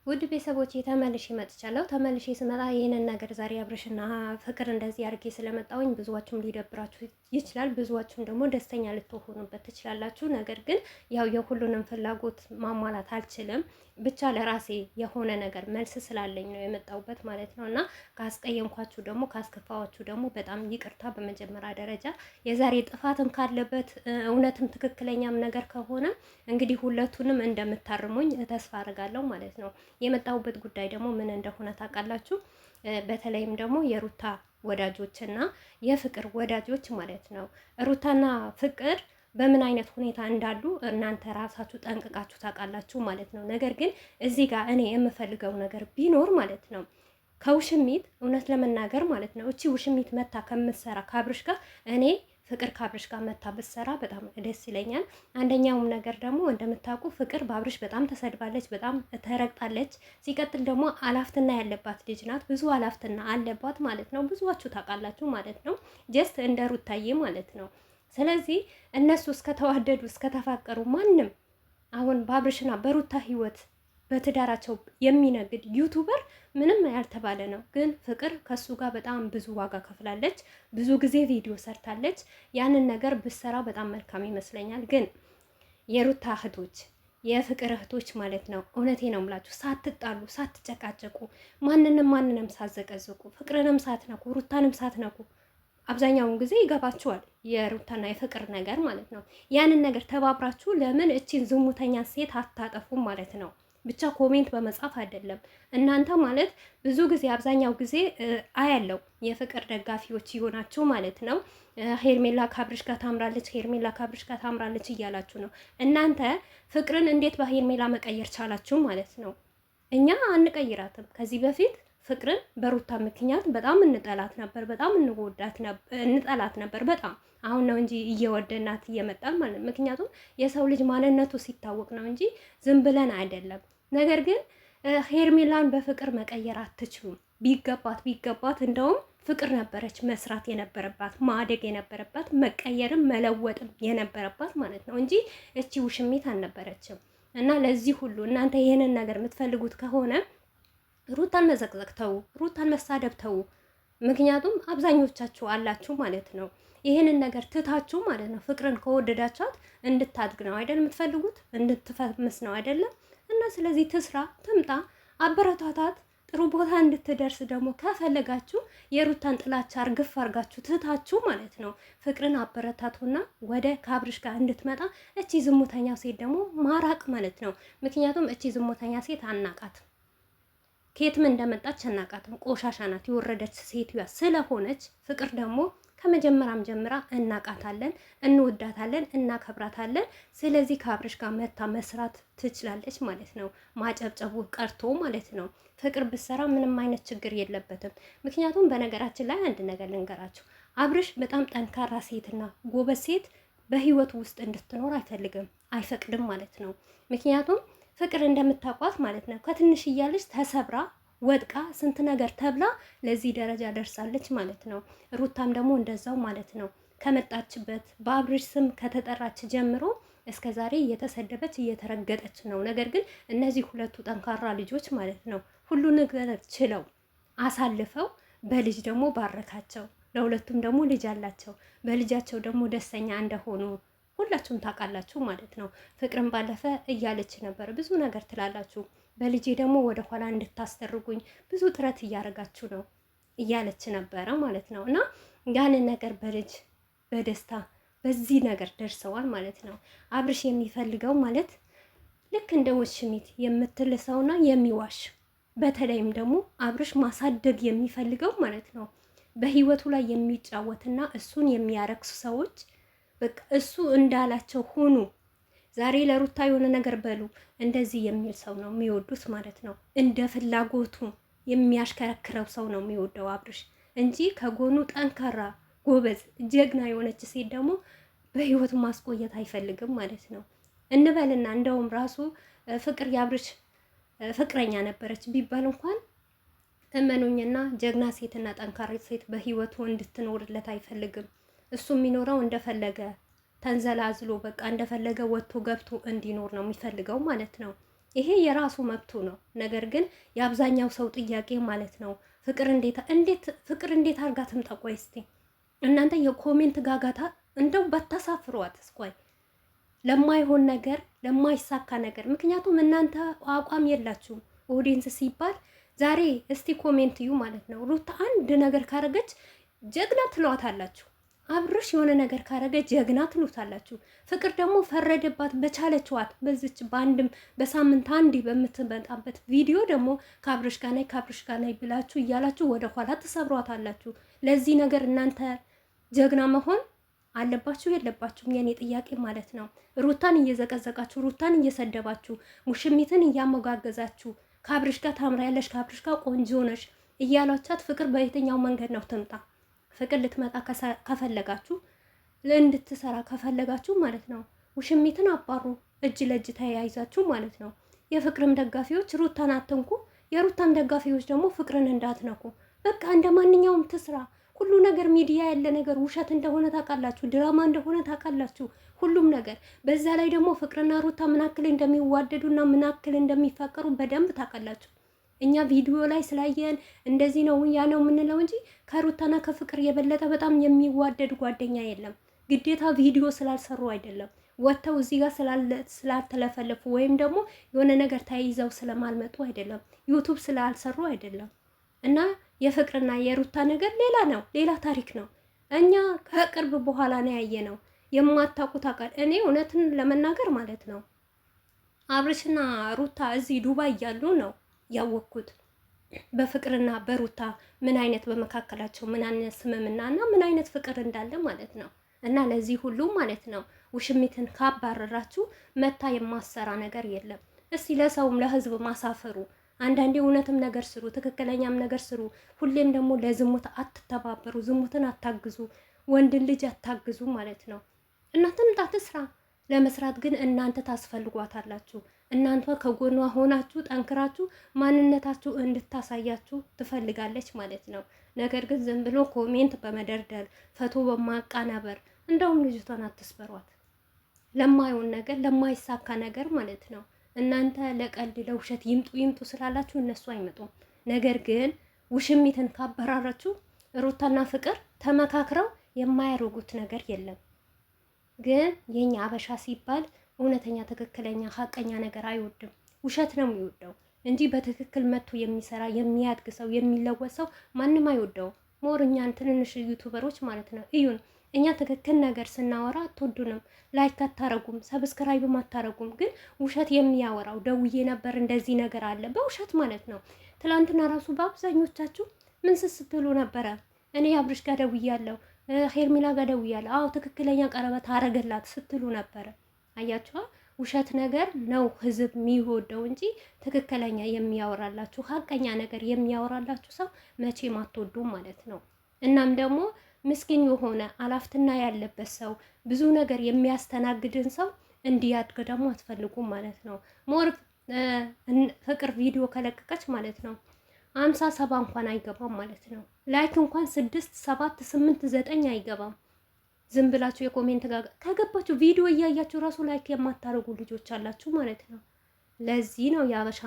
ውድ ቤተሰቦች ተመልሼ መጥቻለሁ። ተመልሼ ስመጣ ይህንን ነገር ዛሬ አብርሽና ፍቅር እንደዚህ አድርጌ ስለመጣሁኝ ብዙዋችሁም ሊደብራችሁ ይችላል፣ ብዙዋችሁም ደግሞ ደስተኛ ልትሆኑበት ትችላላችሁ። ነገር ግን ያው የሁሉንም ፍላጎት ማሟላት አልችልም። ብቻ ለራሴ የሆነ ነገር መልስ ስላለኝ ነው የመጣሁበት ማለት ነው። እና ካስቀየምኳችሁ ደግሞ ካስከፋዋችሁ ደግሞ በጣም ይቅርታ። በመጀመሪያ ደረጃ የዛሬ ጥፋትም ካለበት እውነትም ትክክለኛም ነገር ከሆነ እንግዲህ ሁለቱንም እንደምታርሙኝ ተስፋ አድርጋለሁ ማለት ነው። የመጣሁበት ጉዳይ ደግሞ ምን እንደሆነ ታውቃላችሁ። በተለይም ደግሞ የሩታ ወዳጆች እና የፍቅር ወዳጆች ማለት ነው። ሩታና ፍቅር በምን አይነት ሁኔታ እንዳሉ እናንተ ራሳችሁ ጠንቅቃችሁ ታውቃላችሁ ማለት ነው። ነገር ግን እዚህ ጋር እኔ የምፈልገው ነገር ቢኖር ማለት ነው ከውሽሚት እውነት ለመናገር ማለት ነው እቺ ውሽሚት መታ ከምትሰራ ከአብርሽ ጋር እኔ ፍቅር ከአብርሽ ጋር መታ ብትሰራ በጣም ደስ ይለኛል። አንደኛውም ነገር ደግሞ እንደምታውቁ ፍቅር በአብርሽ በጣም ተሰድባለች፣ በጣም ተረግጣለች። ሲቀጥል ደግሞ አላፍትና ያለባት ልጅ ናት። ብዙ አላፍትና አለባት ማለት ነው። ብዙዋችሁ ታውቃላችሁ ማለት ነው። ጀስት እንደ ሩታዬ ማለት ነው። ስለዚህ እነሱ እስከተዋደዱ እስከተፋቀሩ ማንም አሁን በአብርሽና በሩታ ህይወት በትዳራቸው የሚነግድ ዩቱበር ምንም ያልተባለ ነው። ግን ፍቅር ከሱ ጋር በጣም ብዙ ዋጋ ከፍላለች። ብዙ ጊዜ ቪዲዮ ሰርታለች። ያንን ነገር ብሰራ በጣም መልካም ይመስለኛል። ግን የሩታ እህቶች የፍቅር እህቶች ማለት ነው እውነቴ ነው የምላችሁ፣ ሳትጣሉ ሳትጨቃጨቁ፣ ማንንም ሳትዘቀዝቁ፣ ፍቅርንም ሳትነኩ፣ ሩታንም ሳትነኩ አብዛኛውን ጊዜ ይገባችኋል የሩታና የፍቅር ነገር ማለት ነው። ያንን ነገር ተባብራችሁ ለምን እቺን ዝሙተኛ ሴት አታጠፉም ማለት ነው። ብቻ ኮሜንት በመጻፍ አይደለም እናንተ ማለት ብዙ ጊዜ አብዛኛው ጊዜ አያለው የፍቅር ደጋፊዎች ይሆናችሁ ማለት ነው። ሄርሜላ ካብርሽ ጋር ታምራለች፣ ሄርሜላ ካብርሽ ጋር ታምራለች እያላችሁ ነው። እናንተ ፍቅርን እንዴት በሄርሜላ መቀየር ቻላችሁ ማለት ነው? እኛ አንቀይራትም። ከዚህ በፊት ፍቅርን በሩታ ምክንያት በጣም እንጠላት ነበር፣ በጣም እንጠላት ነበር በጣም። አሁን ነው እንጂ እየወደናት እየመጣን ማለት ነው። ምክንያቱም የሰው ልጅ ማንነቱ ሲታወቅ ነው እንጂ ዝም ብለን አይደለም። ነገር ግን ሄርሜላን በፍቅር መቀየር አትችሉም። ቢገባት እንደውም ፍቅር ነበረች መስራት የነበረባት፣ ማደግ የነበረባት፣ መቀየርም መለወጥም የነበረባት ማለት ነው እንጂ እቺ ውሽሚት አልነበረችም። እና ለዚህ ሁሉ እናንተ ይህንን ነገር የምትፈልጉት ከሆነ ሩታን መዘቅዘቅ ተው፣ ሩታን መሳደብ ተው። ምክንያቱም አብዛኞቻችሁ አላችሁ ማለት ነው ይህንን ነገር ትታችሁ ማለት ነው። ፍቅርን ከወደዳቻት እንድታድግ ነው አይደል የምትፈልጉት? እንድትፈምስ ነው አይደለም? እና ስለዚህ ትስራ፣ ትምጣ፣ አበረታታት። ጥሩ ቦታ እንድትደርስ ደግሞ ከፈለጋችሁ የሩታን ጥላቻ እርግፍ አርጋችሁ ትታችሁ ማለት ነው ፍቅርን አበረታቱና ወደ ካብርሽ ጋር እንድትመጣ እቺ ዝሙተኛ ሴት ደግሞ ማራቅ ማለት ነው። ምክንያቱም እቺ ዝሙተኛ ሴት አናቃት ከየትም እንደመጣች አናቃትም። ቆሻሻ ናት፣ የወረደች ሴትዋ ስለሆነች ፍቅር ደግሞ ከመጀመሪያም ጀምራ እናቃታለን፣ እንወዳታለን፣ እናከብራታለን። ስለዚህ ከአብርሽ ጋር መታ መስራት ትችላለች ማለት ነው። ማጨብጨቡ ቀርቶ ማለት ነው። ፍቅር ብትሰራ ምንም አይነት ችግር የለበትም። ምክንያቱም በነገራችን ላይ አንድ ነገር ልንገራችሁ፣ አብርሽ በጣም ጠንካራ ሴትና ጎበዝ ሴት በህይወቱ ውስጥ እንድትኖር አይፈልግም፣ አይፈቅድም ማለት ነው። ምክንያቱም ፍቅር እንደምታውቋት ማለት ነው ከትንሽ እያለች ተሰብራ ወድቃ ስንት ነገር ተብላ ለዚህ ደረጃ ደርሳለች ማለት ነው። ሩታም ደግሞ እንደዛው ማለት ነው። ከመጣችበት በአብርሽ ስም ከተጠራች ጀምሮ እስከ ዛሬ እየተሰደበች እየተረገጠች ነው። ነገር ግን እነዚህ ሁለቱ ጠንካራ ልጆች ማለት ነው ሁሉ ነገር ችለው አሳልፈው በልጅ ደግሞ ባረካቸው። ለሁለቱም ደግሞ ልጅ አላቸው። በልጃቸው ደግሞ ደስተኛ እንደሆኑ ሁላችሁም ታውቃላችሁ ማለት ነው። ፍቅርን ባለፈ እያለች ነበር ብዙ ነገር ትላላችሁ፣ በልጄ ደግሞ ወደ ኋላ እንድታስተርጉኝ ብዙ ጥረት እያደረጋችሁ ነው እያለች ነበረ ማለት ነው። እና ያንን ነገር በልጅ በደስታ በዚህ ነገር ደርሰዋል ማለት ነው። አብርሽ የሚፈልገው ማለት ልክ እንደ ውሽሚት የምትልሰውና የሚዋሽ በተለይም ደግሞ አብርሽ ማሳደግ የሚፈልገው ማለት ነው በህይወቱ ላይ የሚጫወትና እሱን የሚያረክሱ ሰዎች በቃ እሱ እንዳላቸው ሆኑ። ዛሬ ለሩታ የሆነ ነገር በሉ እንደዚህ የሚል ሰው ነው የሚወዱት ማለት ነው። እንደ ፍላጎቱ የሚያሽከረክረው ሰው ነው የሚወደው አብርሽ እንጂ ከጎኑ ጠንካራ ጎበዝ ጀግና የሆነች ሴት ደግሞ በህይወቱ ማስቆየት አይፈልግም ማለት ነው። እንበልና እንደውም ራሱ ፍቅር የአብርሽ ፍቅረኛ ነበረች ቢባል እንኳን እመኑኝና ጀግና ሴትና ጠንካራ ሴት በህይወቱ እንድትኖርለት አይፈልግም። እሱ የሚኖረው እንደፈለገ ተንዘላዝሎ በቃ እንደፈለገ ወጥቶ ገብቶ እንዲኖር ነው የሚፈልገው ማለት ነው። ይሄ የራሱ መብቱ ነው። ነገር ግን የአብዛኛው ሰው ጥያቄ ማለት ነው ፍቅር እንዴት አርጋ ትምጣ? ቆይ እስቲ እናንተ የኮሜንት ጋጋታ እንደው በተሳፍሯት እስኳይ ለማይሆን ነገር ለማይሳካ ነገር። ምክንያቱም እናንተ አቋም የላችሁም። ኦዲየንስ ሲባል ዛሬ እስቲ ኮሜንት ዩ ማለት ነው። ሩታ አንድ ነገር ካረገች ጀግና ትሏታላችሁ። አብርሽ የሆነ ነገር ካረገ ጀግና ትሉታላችሁ። ፍቅር ደግሞ ፈረደባት በቻለችዋት በዚች በአንድም በሳምንት አንዴ በምትመጣበት ቪዲዮ ደግሞ ከአብርሽ ጋር ነይ ብላችሁ እያላችሁ ወደ ኋላ ትሰብሯታላችሁ። ለዚህ ነገር እናንተ ጀግና መሆን አለባችሁ የለባችሁም? የኔ ጥያቄ ማለት ነው። ሩታን እየዘቀዘቃችሁ ሩታን እየሰደባችሁ ሙሽሚትን እያሞጋገዛችሁ ከአብርሽ ጋር ታምሪያለሽ፣ ከአብርሽ ጋር ቆንጆ ነሽ እያሏቻት ፍቅር በየትኛው መንገድ ነው ትምጣ? ፍቅር ልትመጣ ከፈለጋችሁ እንድትሰራ ከፈለጋችሁ ማለት ነው ውሽሚትን አባሩ፣ እጅ ለእጅ ተያይዛችሁ ማለት ነው። የፍቅርም ደጋፊዎች ሩታን አትንኩ፣ የሩታም ደጋፊዎች ደግሞ ፍቅርን እንዳትነኩ። በቃ እንደ ማንኛውም ትስራ። ሁሉ ነገር ሚዲያ ያለ ነገር ውሸት እንደሆነ ታውቃላችሁ፣ ድራማ እንደሆነ ታውቃላችሁ፣ ሁሉም ነገር። በዛ ላይ ደግሞ ፍቅርና ሩታ ምናክል እንደሚዋደዱና ምናክል እንደሚፋቀሩ በደንብ ታውቃላችሁ። እኛ ቪዲዮ ላይ ስላየን እንደዚህ ነው ያ ነው የምንለው እንጂ ከሩታና ከፍቅር የበለጠ በጣም የሚዋደድ ጓደኛ የለም። ግዴታ ቪዲዮ ስላልሰሩ አይደለም፣ ወጥተው እዚህ ጋር ስላልተለፈለፉ ወይም ደግሞ የሆነ ነገር ተያይዘው ስለማልመጡ አይደለም፣ ዩቱብ ስላልሰሩ አይደለም። እና የፍቅርና የሩታ ነገር ሌላ ነው፣ ሌላ ታሪክ ነው። እኛ ከቅርብ በኋላ ነው ያየነው። የማታውቁት አቃል እኔ እውነትን ለመናገር ማለት ነው አብርሽና ሩታ እዚህ ዱባይ እያሉ ነው ያወቅኩት በፍቅርና በሩታ ምን አይነት በመካከላቸው ምን አይነት ስምምናና ምን አይነት ፍቅር እንዳለ ማለት ነው። እና ለዚህ ሁሉ ማለት ነው ውሽሚትን ካባረራችሁ መታ የማሰራ ነገር የለም። እስቲ ለሰውም ለህዝብ ማሳፈሩ። አንዳንዴ እውነትም ነገር ስሩ፣ ትክክለኛም ነገር ስሩ። ሁሌም ደግሞ ለዝሙት አትተባበሩ፣ ዝሙትን አታግዙ፣ ወንድን ልጅ አታግዙ ማለት ነው። እናንተም ስራ ለመስራት ግን እናንተ ታስፈልጓታላችሁ። እናንተ ከጎኗ ሆናችሁ ጠንክራችሁ ማንነታችሁ እንድታሳያችሁ ትፈልጋለች ማለት ነው። ነገር ግን ዝም ብሎ ኮሜንት በመደርደር ፈቶ በማቃናበር እንደውም ልጅቷን አትስበሯት። ለማይሆን ነገር ለማይሳካ ነገር ማለት ነው። እናንተ ለቀልድ ለውሸት ይምጡ ስላላችሁ እነሱ አይመጡም። ነገር ግን ውሽሚትን ካበራራችሁ ሩታና ፍቅር ተመካክረው የማያደርጉት ነገር የለም። ግን የኛ አበሻ ሲባል እውነተኛ ትክክለኛ ሀቀኛ ነገር አይወድም። ውሸት ነው የሚወደው እንጂ በትክክል መጥቶ የሚሰራ የሚያድግ ሰው የሚለወጥ ሰው ማንም አይወደውም። ሞርኛን ትንንሽ ዩቱበሮች ማለት ነው እዩን። እኛ ትክክል ነገር ስናወራ አትወዱንም፣ ላይክ አታረጉም፣ ሰብስክራይብም አታረጉም። ግን ውሸት የሚያወራው ደውዬ ነበር እንደዚህ ነገር አለ በውሸት ማለት ነው። ትላንትና ራሱ በአብዛኞቻችሁ ምን ስትሉ ነበረ? እኔ አብርሽ ጋር ደውያለሁ፣ ሄርሚላ ጋር ደውያለሁ፣ አዎ ትክክለኛ ቀረበት አረገላት ስትሉ ነበረ። አያችኋ? ውሸት ነገር ነው ህዝብ የሚወደው እንጂ ትክክለኛ የሚያወራላችሁ ሀቀኛ ነገር የሚያወራላችሁ ሰው መቼም አትወዱም ማለት ነው። እናም ደግሞ ምስኪን የሆነ አላፍትና ያለበት ሰው ብዙ ነገር የሚያስተናግድን ሰው እንዲያድግ ደግሞ አትፈልጉም ማለት ነው። ሞር ፍቅር ቪዲዮ ከለቀቀች ማለት ነው 57 እንኳን አይገባም ማለት ነው። ላይክ እንኳን 6 7 8 9 አይገባም። ዝም ብላችሁ የኮሜንት ጋር ከገባችሁ ቪዲዮ እያያችሁ ራሱ ላይክ የማታረጉ ልጆች አላችሁ ማለት ነው። ለዚህ ነው የአበሻ